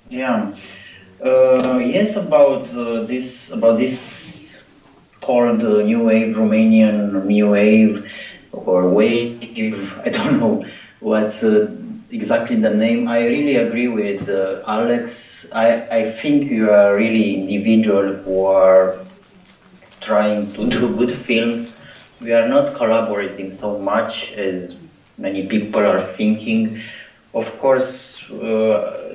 Yeah. Yes, about this called new wave, Romanian new wave or wave. I don't know what's exactly the name. I really agree with Alex. I think you are really individual who are trying to do good films. We are not collaborating so much as many people are thinking. Of course,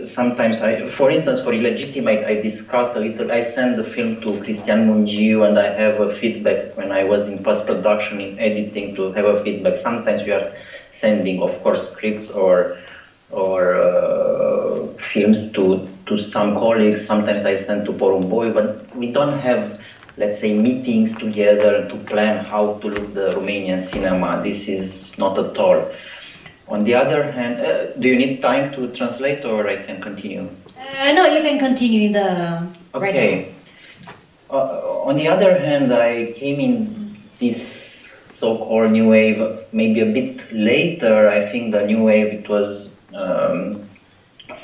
sometimes for instance, for Illegitimate, I discuss a little, I send the film to Cristian Mungiu and I have a feedback when I was in post-production, in editing, to have a feedback. Sometimes we are sending, of course, scripts or films to some colleagues. Sometimes I send to Porumboy, but we don't have, let's say, meetings together to plan how to look the Romanian cinema. This is not at all. On the other hand, do you need time to translate or I can continue? No, you can continue in the... Okay. On the other hand, I came in this so-called new wave maybe a bit later. I think the new wave, it was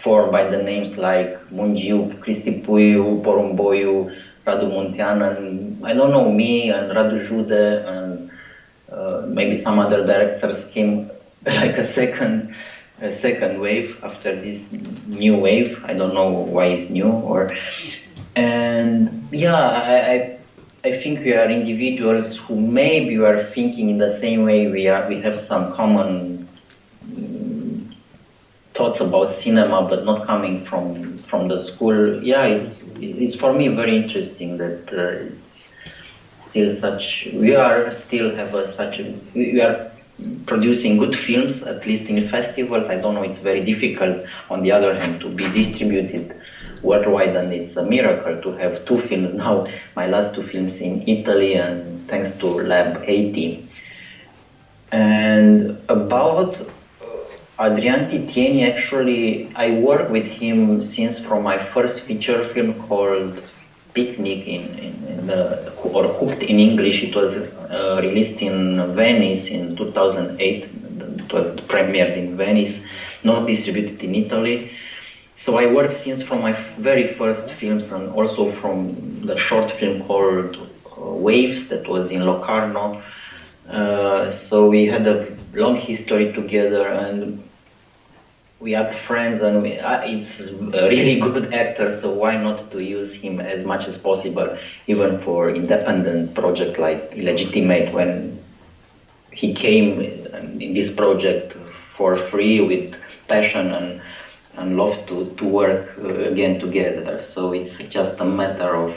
formed by the names like Mungiu, Cristi Puiu, Porumboiu, Radu Muntean, and I don't know, me and Radu Jude and maybe some other directors came like a second wave after this new wave. I don't know why it's new, and yeah, I think we are individuals who maybe are thinking in the same way. We have some common thoughts about cinema, but not coming from the school. Yeah, it's for me very interesting that it's still such. We are producing good films, at least in festivals. I don't know, it's very difficult, on the other hand, to be distributed worldwide, and it's a miracle to have 2 films now, my last 2 films in Italy, and thanks to Lab 80. And about Adrian Titieni, actually, I worked with him since from my first feature film called Picnic, or Hooked in English. It was released in Venice in 2008. It was premiered in Venice, not distributed in Italy. So I worked since from my very first films, and also from the short film called Waves that was in Locarno. So we had a long history together, and we are friends, and it's a really good actor, so why not to use him as much as possible, even for independent project like Illegitimate, when he came in this project for free with passion and love to work again together. So it's just a matter of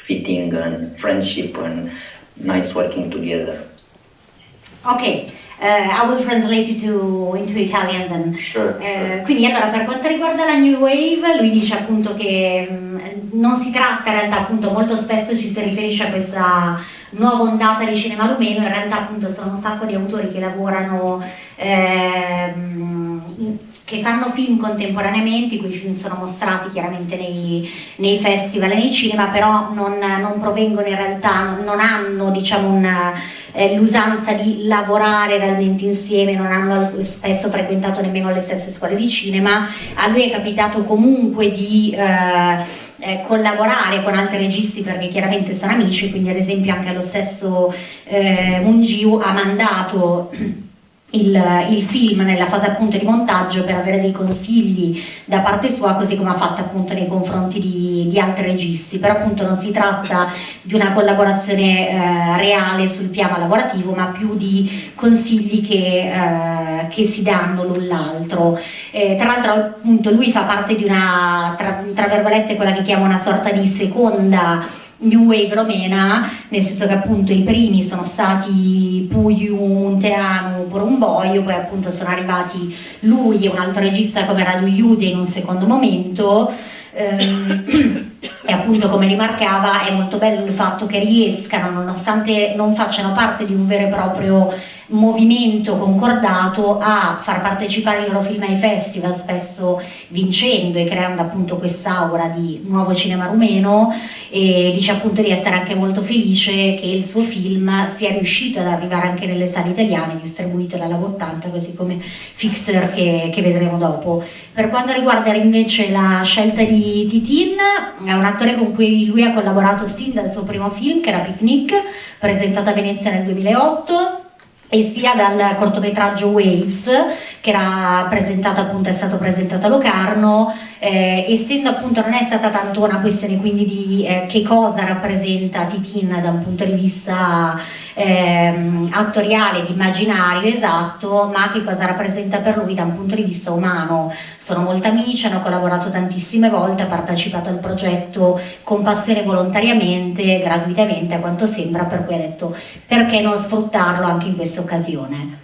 fitting and friendship and nice working together. Ok. I will translate it into Italian then. Sure. Quindi allora, per quanto riguarda la New Wave, lui dice appunto che non si tratta, in realtà appunto molto spesso ci si riferisce a questa nuova ondata di cinema rumeno, in realtà appunto sono un sacco di autori che lavorano, che fanno film contemporaneamente, i cui film sono mostrati chiaramente nei festival e nei cinema, però non provengono in realtà, non hanno diciamo l'usanza di lavorare realmente insieme, non hanno spesso frequentato nemmeno le stesse scuole di cinema. A lui è capitato comunque di collaborare con altri registi perché chiaramente sono amici, quindi ad esempio anche allo stesso Mungiu ha mandato il film nella fase appunto di montaggio per avere dei consigli da parte sua, così come ha fatto appunto nei confronti di altri registi, però appunto non si tratta di una collaborazione reale sul piano lavorativo, ma più di consigli che si danno l'un l'altro. Tra l'altro appunto lui fa parte di una, tra virgolette, quella che chiama una sorta di seconda New Wave romena, nel senso che appunto i primi sono stati Puiu, Munteanu, Porumboiu, poi appunto sono arrivati lui e un altro regista come Radu Jude in un secondo momento, E appunto, come rimarcava, è molto bello il fatto che riescano, nonostante non facciano parte di un vero e proprio movimento concordato, a far partecipare i loro film ai festival, spesso vincendo e creando appunto quest'aura di nuovo cinema rumeno, e dice appunto di essere anche molto felice che il suo film sia riuscito ad arrivare anche nelle sale italiane, distribuito dalla 80, così come FIXEUR che vedremo dopo. Per quanto riguarda invece la scelta di Titin, è un attore con cui lui ha collaborato sin dal suo primo film, che era Picnic, presentato a Venezia nel 2008, e sia dal cortometraggio Waves, che era presentato appunto, è stato presentato a Locarno, essendo appunto non è stata tanto una questione quindi di che cosa rappresenta Titin da un punto di vista attoriale, di immaginario esatto, ma che cosa rappresenta per lui da un punto di vista umano. Sono molto amici, hanno collaborato tantissime volte, ha partecipato al progetto con passione, volontariamente, gratuitamente a quanto sembra, per cui ha detto perché non sfruttarlo anche in questa occasione.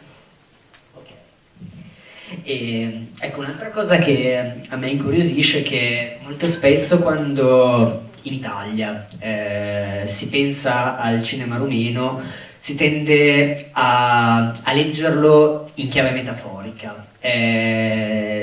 E ecco, un'altra cosa che a me incuriosisce è che molto spesso quando in Italia si pensa al cinema rumeno si tende a leggerlo in chiave metaforica.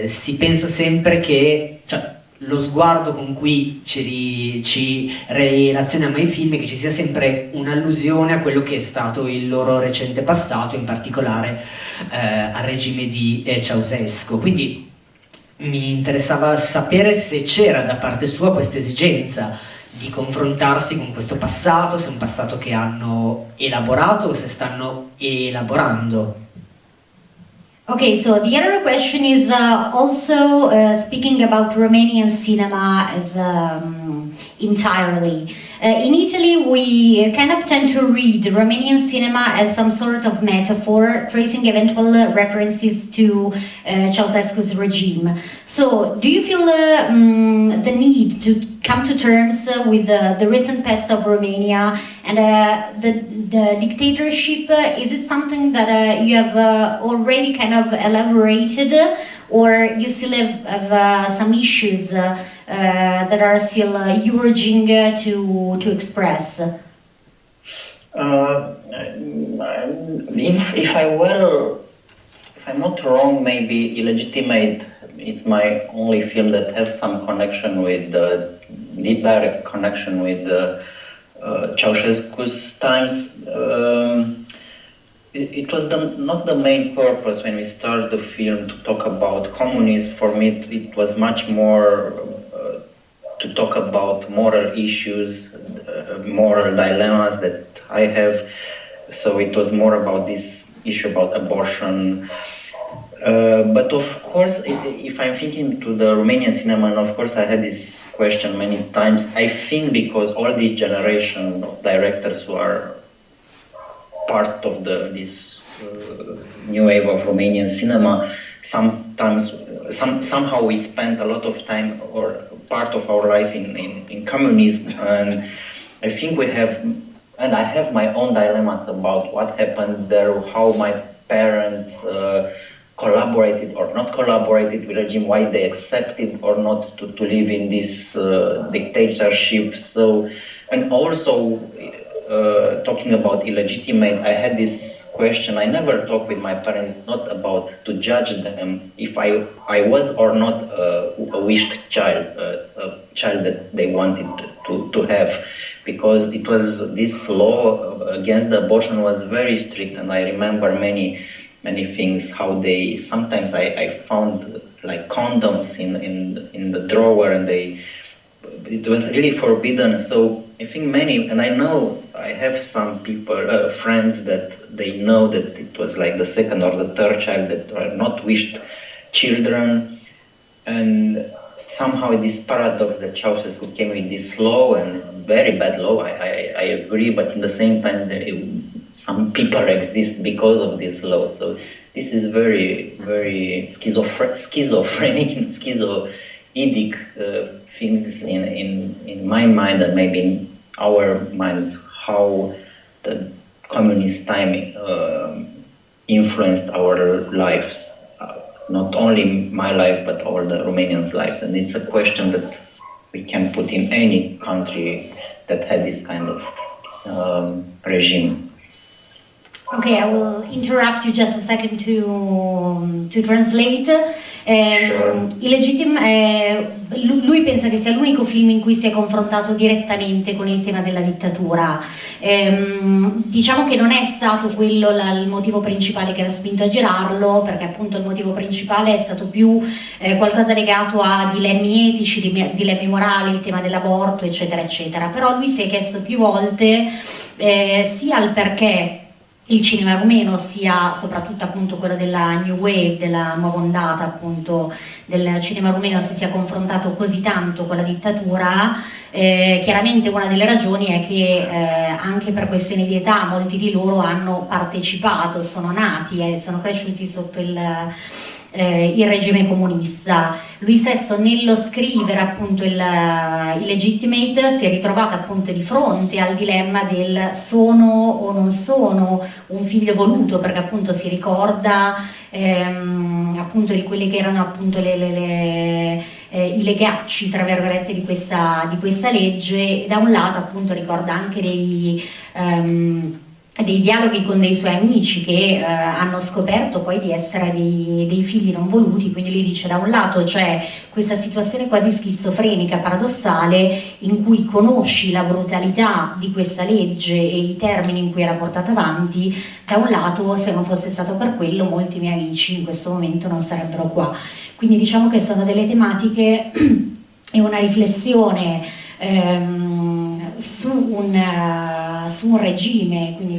Si pensa sempre che, cioè, lo sguardo con cui ci relazioniamo ai film è che ci sia sempre un'allusione a quello che è stato il loro recente passato, in particolare al regime di Ceausescu. Quindi mi interessava sapere se c'era da parte sua questa esigenza di confrontarsi con questo passato, se è un passato che hanno elaborato o se stanno elaborando. Okay, so the other question is also speaking about Romanian cinema as entirely. In Italy, we kind of tend to read Romanian cinema as some sort of metaphor, tracing eventual references to Ceausescu's regime. So, do you feel the need to come to terms with the recent past of Romania and the dictatorship? Is it something that you have already kind of elaborated, or you still have some issues that are still urging to express? If I'm not wrong, maybe Illegitimate is my only film that has some connection with direct connection with Ceausescu's times. It was not the main purpose when we started the film to talk about communism. For me, it was much more to talk about moral issues, moral dilemmas that I have. So it was more about this issue about abortion. But of course, if I'm thinking to the Romanian cinema, and of course I had this question many times, I think because all this generation of directors who are part of this new wave of Romanian cinema, somehow we spent a lot of time or part of our life in communism, and I think we have, and I have my own dilemmas about what happened there, how my parents collaborated or not collaborated with the regime, why they accepted or not to live in this dictatorship. So, and also talking about Illegitimate, I had this question. I never talked with my parents, not about to judge them if I was or not a wished child, a child that they wanted to have, because it was this law against the abortion was very strict, and I remember many things, how they sometimes I found like condoms in the drawer, and it was really forbidden. So I think many, and I know I have some people, friends that they know that it was like the second or the third child that are not wished children, and somehow this paradox that Ceausescu came with this law, and very bad law, I agree, but in the same time some people exist because of this law. So this is very, very schizophrenic, schizoidic things in my mind, and maybe in our minds, how the communist time influenced our lives, not only my life but all the Romanians' lives. And it's a question that we can put in any country that had this kind of regime. Okay, I will interrupt you just a second to translate. Sure. Illegitim, lui pensa che sia l'unico film in cui si è confrontato direttamente con il tema della dittatura. Diciamo che non è stato quello il motivo principale che l'ha spinto a girarlo, perché appunto il motivo principale è stato più qualcosa legato a dilemmi etici, dilemmi morali, il tema dell'aborto, eccetera, eccetera. Però lui si è chiesto più volte sia il perché il cinema rumeno, sia soprattutto appunto quello della New Wave, della nuova ondata appunto del cinema rumeno, si sia confrontato così tanto con la dittatura. Chiaramente una delle ragioni è che anche per questioni di età molti di loro hanno partecipato, sono nati e sono cresciuti sotto il regime comunista. Lui stesso nello scrivere appunto il Illegitimate si è ritrovato appunto di fronte al dilemma del sono o non sono un figlio voluto, perché appunto si ricorda appunto di quelle che erano appunto i legacci tra virgolette di questa legge, e da un lato appunto ricorda anche dei dialoghi con dei suoi amici che hanno scoperto poi di essere dei figli non voluti. Quindi lui dice, da un lato c'è questa situazione quasi schizofrenica, paradossale, in cui conosci la brutalità di questa legge e i termini in cui era portata avanti, da un lato se non fosse stato per quello molti miei amici in questo momento non sarebbero qua. Quindi diciamo che sono delle tematiche e una riflessione su un regime, quindi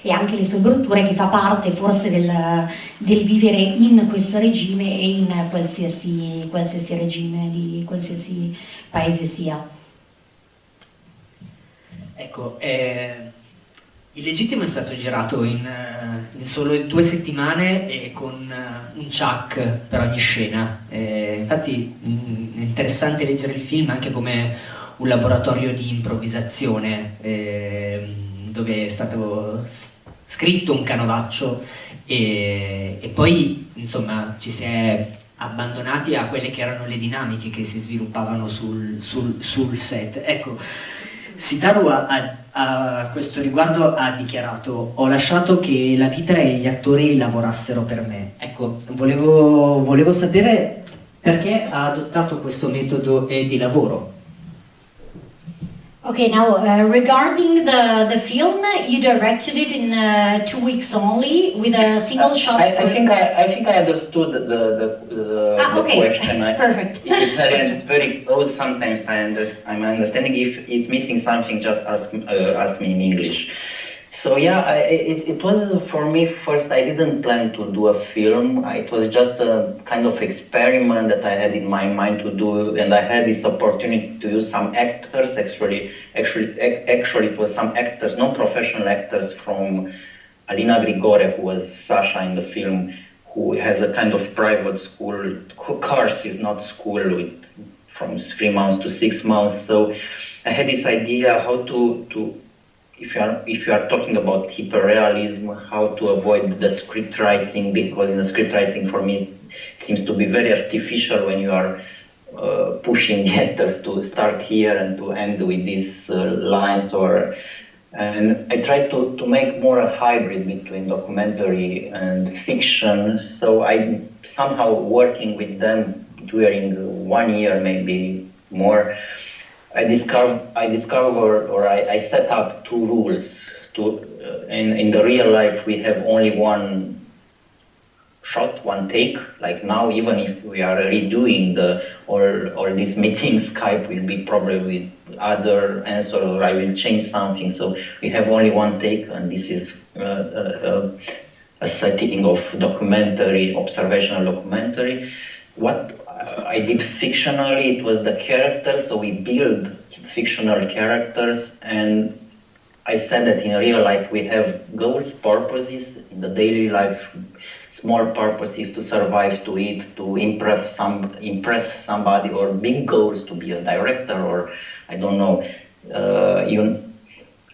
e anche le sue brutture, che fa parte forse del vivere in questo regime e in qualsiasi regime di qualsiasi paese sia. Ecco, Illegittimo è stato girato in solo 2 settimane e con un ciak per ogni scena. Infatti è interessante leggere il film anche come un laboratorio di improvvisazione, dove è stato scritto un canovaccio e poi insomma ci si è abbandonati a quelle che erano le dinamiche che si sviluppavano sul set. Ecco, Sitaru a questo riguardo ha dichiarato: ho lasciato che la vita e gli attori lavorassero per me. Ecco, volevo sapere perché ha adottato questo metodo di lavoro. Okay, now regarding the film, you directed it in 2 weeks only with a single shot. I think I understood the okay. question. Perfect. It's very close. Sometimes I'm understanding. If it's missing something, just ask me in English. So yeah, it was for me first. I didn't plan to do a film. It was just a kind of experiment that I had in my mind to do, and I had this opportunity to use some actors. Actually, it was some actors, non-professional actors from Alina Grigorev, who was Sasha in the film, who has a kind of private school. Course is not school from 3 months to 6 months. So I had this idea how to if you are talking about hyperrealism, how to avoid the script writing, because in the script writing for me it seems to be very artificial when you are pushing the actors to start here and to end with these lines. And I tried to make more a hybrid between documentary and fiction. So I somehow working with them during 1 year, maybe more. I discovered, or I set up 2 rules. In the real life, we have only 1 shot, 1 take. Like now, even if we are redoing or this meeting, Skype will be probably with other answer, or I will change something. So we have only 1 take, and this is a setting of documentary, observational documentary. What I did fictionally, it was the characters, so we build fictional characters, and I said that in real life we have goals, purposes, in the daily life, small purposes to survive, to eat, to impress somebody, or big goals to be a director, or I don't know,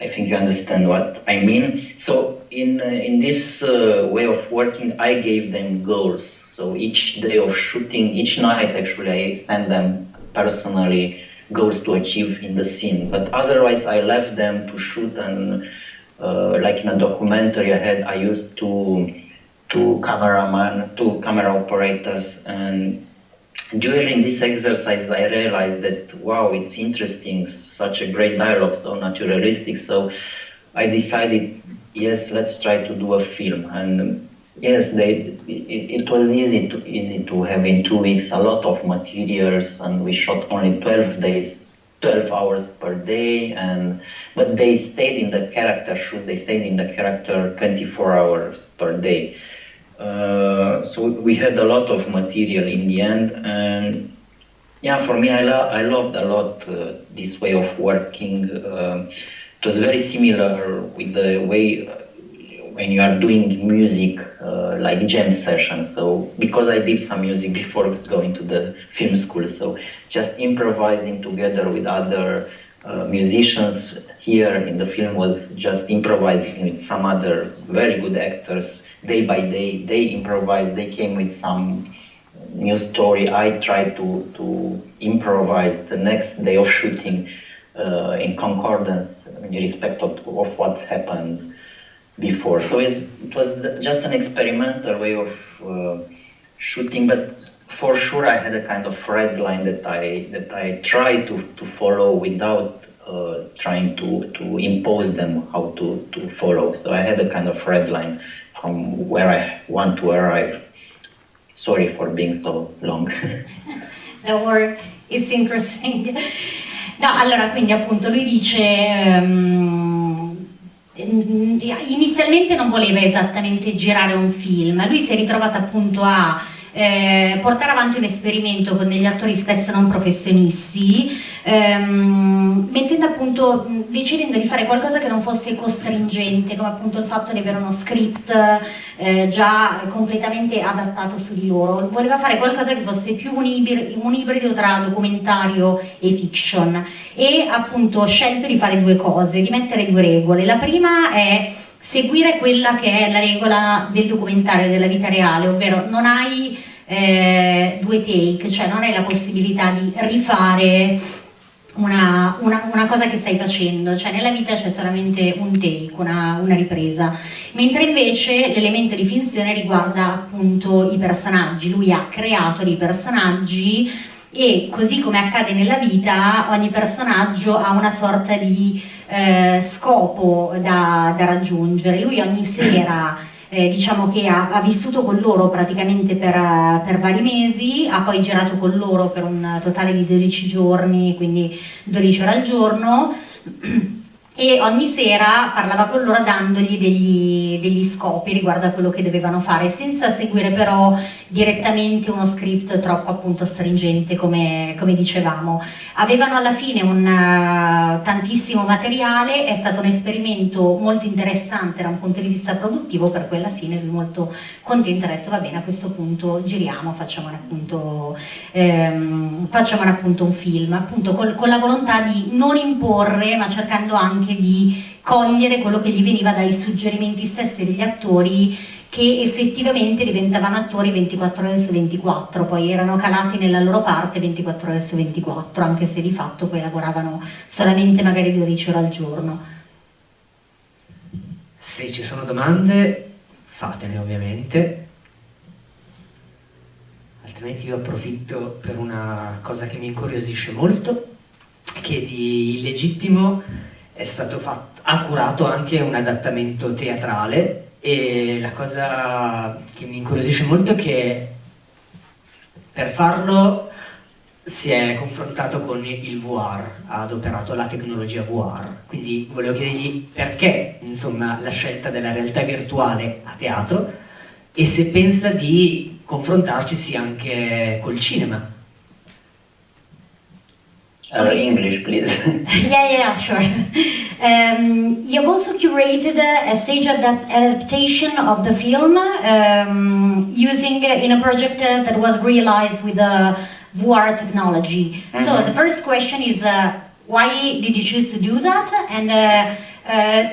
I think you understand what I mean. So in this way of working, I gave them goals. So each day of shooting, each night actually, I send them personally goals to achieve in the scene. But otherwise, I left them to shoot, and like in a documentary I used two camera operators, and during this exercise I realized that wow, it's interesting, such a great dialogue, so naturalistic. So I decided, yes, let's try to do a film. And yes, it was easy to have in 2 weeks a lot of materials, and we shot only 12 hours per day, but they stayed in the character shoes, they stayed in the character 24 hours per day. So we had a lot of material in the end, and yeah, for me, I loved a lot this way of working. It was very similar with the way when you are doing music, like jam sessions. So because I did some music before going to the film school, so just improvising together with other musicians here in the film was just improvising with some other very good actors. Day by day, they improvised, they came with some new story. I tried to improvise the next day of shooting in concordance, in respect of what happened before. So it was just an experimental way of shooting, but for sure I had a kind of red line that I tried to follow without trying to impose them how to follow. So I had a kind of red line from where I want to arrive. Sorry for being so long. Don't worry, it's interesting. No, allora, quindi appunto lui dice inizialmente non voleva esattamente girare un film, lui si è ritrovato appunto a portare avanti un esperimento con degli attori spesso non professionisti, mettendo appunto, decidendo di fare qualcosa che non fosse costringente, come appunto il fatto di avere uno script già completamente adattato su di loro. Voleva fare qualcosa che fosse più un ibrido tra documentario e fiction, e appunto ho scelto di fare due cose, di mettere due regole. La prima è seguire quella che è la regola del documentario della vita reale, ovvero non hai due take, cioè non hai la possibilità di rifare una cosa che stai facendo, cioè nella vita c'è solamente un take, una ripresa, mentre invece l'elemento di finzione riguarda appunto i personaggi. Lui ha creato dei personaggi e, così come accade nella vita, ogni personaggio ha una sorta di scopo da raggiungere. Lui ogni sera diciamo che ha vissuto con loro praticamente per vari mesi, ha poi girato con loro per un totale di 12 giorni, quindi 12 ore al giorno, e ogni sera parlava con loro dandogli degli scopi riguardo a quello che dovevano fare, senza seguire però direttamente uno script troppo appunto stringente, come dicevamo. Avevano alla fine tantissimo materiale, è stato un esperimento molto interessante da un punto di vista produttivo, per cui alla fine lui molto contento ha detto va bene, a questo punto giriamo, facciamone appunto un film, appunto con la volontà di non imporre, ma cercando anche di cogliere quello che gli veniva dai suggerimenti stessi degli attori, che effettivamente diventavano attori 24 ore su 24, poi erano calati nella loro parte 24 ore su 24, anche se di fatto poi lavoravano solamente magari 12 ore al giorno. Se ci sono domande, fatene ovviamente, altrimenti io approfitto per una cosa che mi incuriosisce molto, che di Illegittimo ha curato anche un adattamento teatrale, e la cosa che mi incuriosisce molto è che per farlo si è confrontato con il VR, ha adoperato la tecnologia VR, quindi volevo chiedergli perché insomma la scelta della realtà virtuale a teatro, e se pensa di confrontarci anche col cinema. English, please. Yeah, sure. You've also curated a stage adaptation of the film using in a project that was realized with VR technology. Mm-hmm. So the first question is, why did you choose to do that? And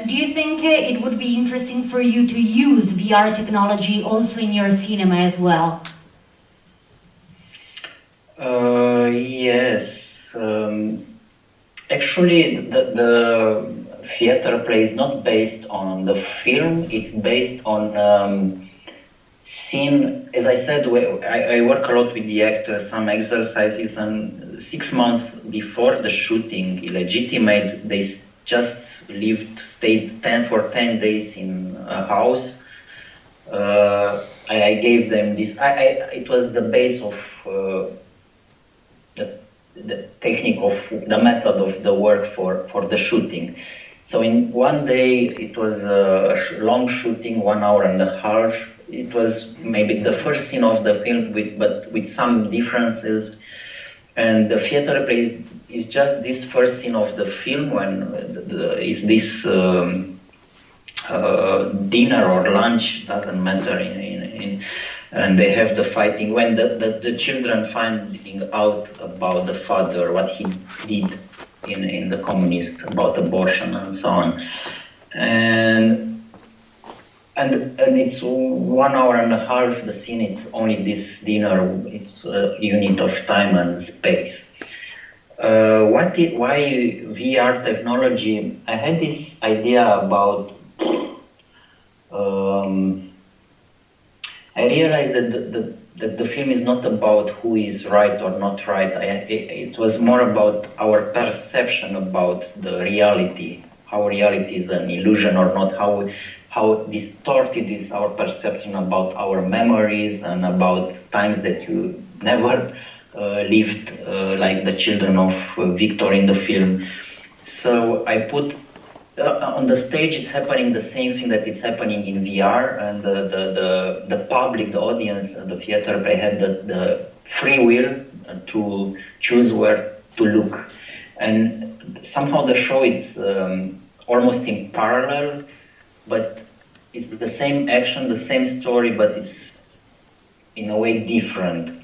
do you think it would be interesting for you to use VR technology also in your cinema as well? Yes. actually the theater play is not based on the film. It's based on scene. As I said, I work a lot with the actors, some exercises, and 6 months before the shooting, Illegitimate, they just stayed 10 days in a house. I gave them this. It was the base of the technique of the method of the work for the shooting. So in one day, it was a long shooting, 1.5 hours. It was maybe the first scene of the film, but with some differences. And the theater play is just this first scene of the film when is this dinner or lunch, doesn't matter, and they have the fighting when the children finding out about the father, what he did in the communist, about abortion and so on, and it's 1.5 hours. The scene, it's only this dinner. It's a unit of time and space. Why VR technology? I had this idea about. I realized that the film is not about who is right or not right. It was more about our perception about the reality, how reality is an illusion or not, how distorted is our perception about our memories and about times that you never lived, like the children of Victor in the film. So I put on the stage, it's happening the same thing that it's happening in VR, and the public, the audience, the theater, they had the free will to choose where to look. And somehow the show is almost in parallel, but it's the same action, the same story, but it's in a way different.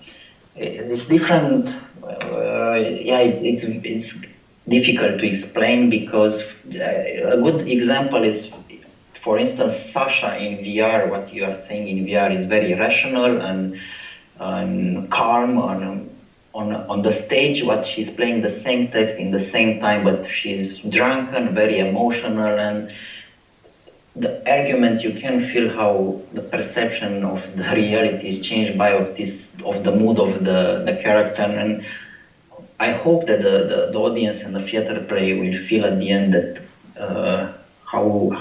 It's different, it's difficult to explain because a good example is, for instance, Sasha in VR. What you are saying in VR is very rational and calm. On the stage, what she's playing the same text in the same time, but she's drunken, very emotional, and the argument, you can feel how the perception of the reality is changed by of the mood of the character. And I hope that the audience and the theater play will feel at the end that how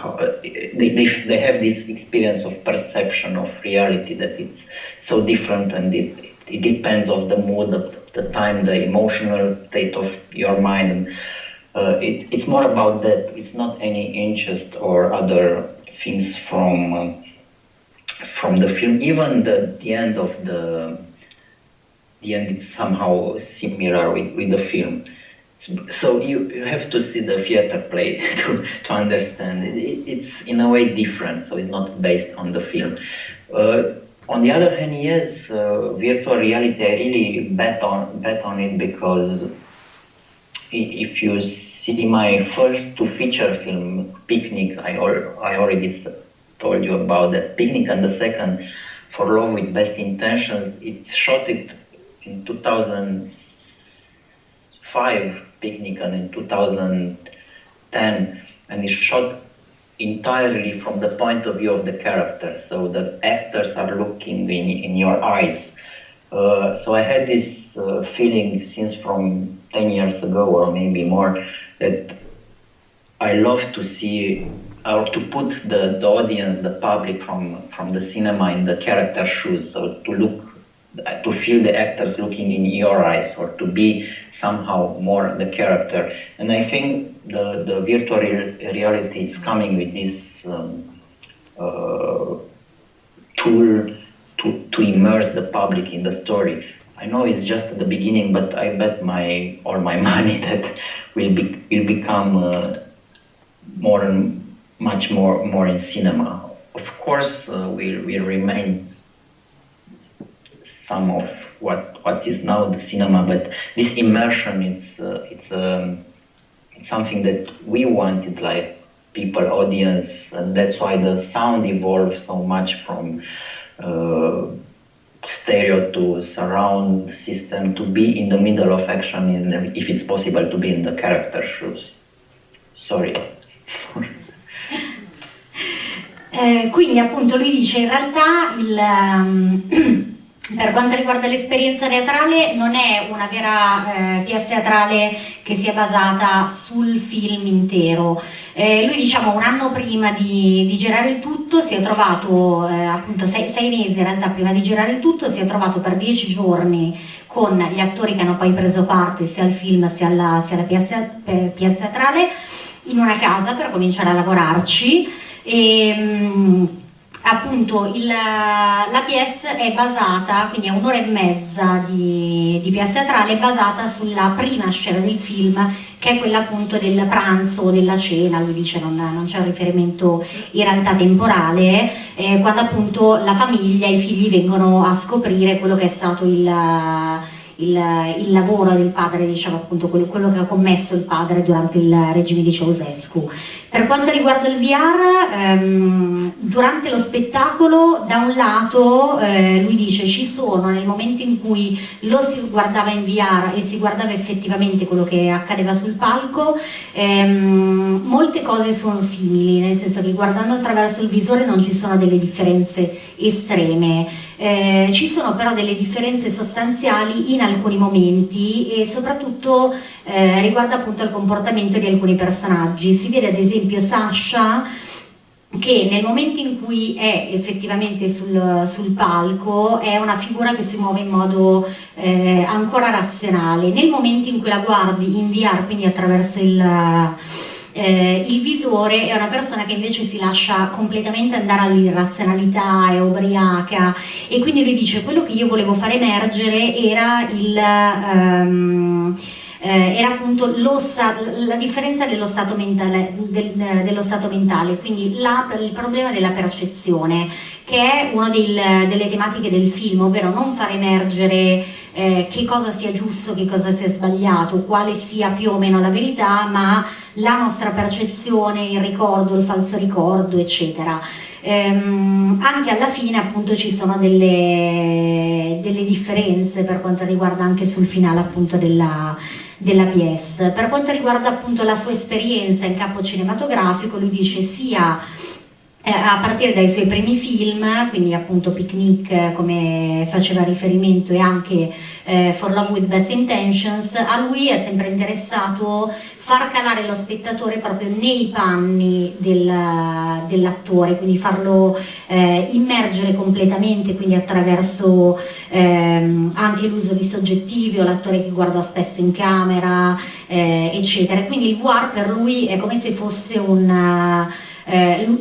they have this experience of perception of reality, that it's so different, and it depends on the mood of the time, the emotional state of your mind. It's more about that. It's not any interest or other things from the film. Even the end of the end is somehow similar with the film. So you have to see the theater play to understand it. It's in a way different, so it's not based on the film. On the other hand, yes, virtual reality, I really bet on it, because if you see my first 2 feature film, Picnic, I already told you about that, Picnic, and the second, For Love with Best Intentions, it's shot in 2005, Picnic, and in 2010, and it's shot entirely from the point of view of the characters, so the actors are looking in your eyes. So I had this feeling since from 10 years ago, or maybe more, that I love to see, or to put the audience, the public from the cinema in the character shoes, so to feel the actors looking in your eyes, or to be somehow more the character. And I think the virtual reality is coming with this tool to immerse the public in the story. I know it's just at the beginning, but I bet all my money that will become much more in cinema. Of course, will remain some of what is now the cinema, but this immersion, it's something that we wanted, like people, audience, and that's why the sound evolved so much from stereo to surround system to be in the middle of action, if it's possible to be in the character shoes. Sorry. Quindi appunto lui dice in realtà per quanto riguarda l'esperienza teatrale non è una vera pièce teatrale che sia basata sul film intero. Lui diciamo un anno prima di girare il tutto si è trovato, appunto 6 mesi in realtà prima di girare il tutto, si è trovato per 10 giorni con gli attori che hanno poi preso parte sia al film sia alla pièce teatrale in una casa per cominciare a lavorarci. Appunto la pièce è basata, quindi è un'ora e mezza di pièce teatrale, è basata sulla prima scena del film, che è quella appunto del pranzo o della cena. Lui dice non c'è un riferimento in realtà temporale, quando appunto la famiglia, i figli vengono a scoprire quello che è stato il lavoro del padre, diciamo appunto quello che ha commesso il padre durante il regime di Ceausescu. Per quanto riguarda il VR, durante lo spettacolo da un lato lui dice ci sono, nel momento in cui lo si guardava in VR e si guardava effettivamente quello che accadeva sul palco, molte cose sono simili, nel senso che guardando attraverso il visore non ci sono delle differenze estreme. Ci sono però delle differenze sostanziali in alcuni momenti e soprattutto riguardo appunto al comportamento di alcuni personaggi. Si vede ad esempio Sasha che nel momento in cui è effettivamente sul palco è una figura che si muove in modo ancora razionale. Nel momento in cui la guardi in VR, quindi attraverso il visore, è una persona che invece si lascia completamente andare all'irrazionalità, è ubriaca, e quindi lui dice quello che io volevo far emergere era era appunto la differenza dello stato mentale, quindi il problema della percezione, che è una delle tematiche del film, ovvero non far emergere che cosa sia giusto, che cosa sia sbagliato, quale sia più o meno la verità, ma la nostra percezione, il ricordo, il falso ricordo, eccetera. Anche alla fine appunto ci sono delle differenze per quanto riguarda anche sul finale appunto della pièce. Per quanto riguarda appunto la sua esperienza in campo cinematografico, lui dice sia a partire dai suoi primi film, quindi appunto Picnic come faceva riferimento e anche For Love with Best Intentions, a lui è sempre interessato far calare lo spettatore proprio nei panni dell'attore, quindi farlo immergere completamente, quindi attraverso anche l'uso di soggettivi o l'attore che guarda spesso in camera, eccetera. Quindi il VR per lui è come se fosse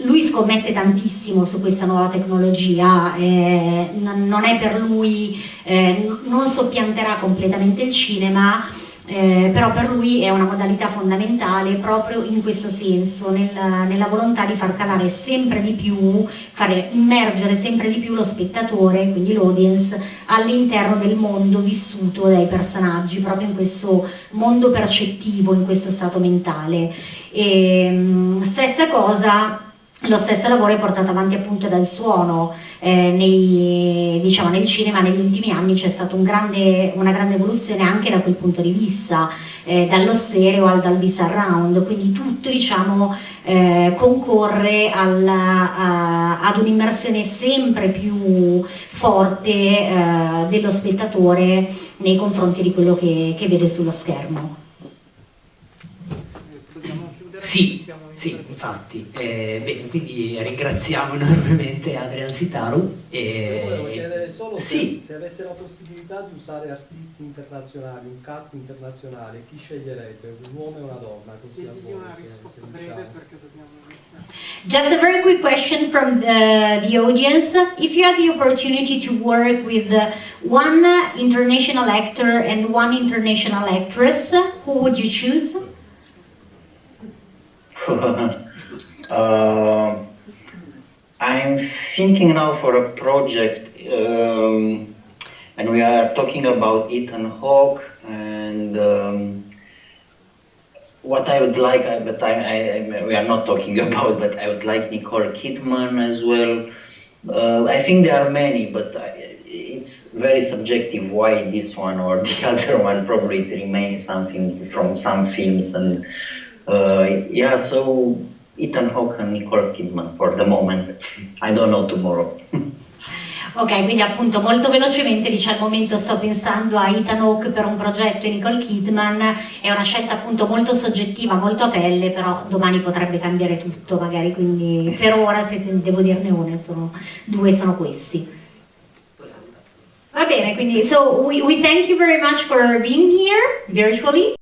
lui scommette tantissimo su questa nuova tecnologia, non è per lui, non soppianterà completamente il cinema, però per lui è una modalità fondamentale proprio in questo senso, nella volontà di far calare sempre di più, fare immergere sempre di più lo spettatore, quindi l'audience, all'interno del mondo vissuto dai personaggi, proprio in questo mondo percettivo, in questo stato mentale. Stessa cosa, lo stesso lavoro è portato avanti appunto dal suono. Diciamo, nel cinema negli ultimi anni c'è stata una grande evoluzione anche da quel punto di vista, dallo stereo al Dolby Surround, quindi tutto diciamo concorre ad un'immersione sempre più forte dello spettatore nei confronti di quello che vede sullo schermo. Sì, infatti. Bene, quindi ringraziamo enormemente Adrian Sitaru. Volevo chiedere solo sì. se avesse la possibilità di usare artisti internazionali, un cast internazionale, chi sceglierebbe? Un uomo e una donna? Così una risposta breve perché dobbiamo iniziare. Just a very quick question from the audience. If you had the opportunity to work with one international actor and one international actress, who would you choose? I'm thinking now for a project, and we are talking about Ethan Hawke, and what I would like, but we are not talking about, but I would like Nicole Kidman as well. I think there are many, but it's very subjective why this one or the other one. Probably it remains something from some films, and yeah, so Ethan Hawke and Nicole Kidman for the moment. I don't know tomorrow. Ok, quindi appunto molto velocemente dice al momento sto pensando a Ethan Hawke per un progetto e Nicole Kidman, è una scelta appunto molto soggettiva, molto a pelle, però domani potrebbe cambiare tutto magari, quindi per ora se devo dirne una, due sono questi. Va bene, quindi so we thank you very much for being here virtually.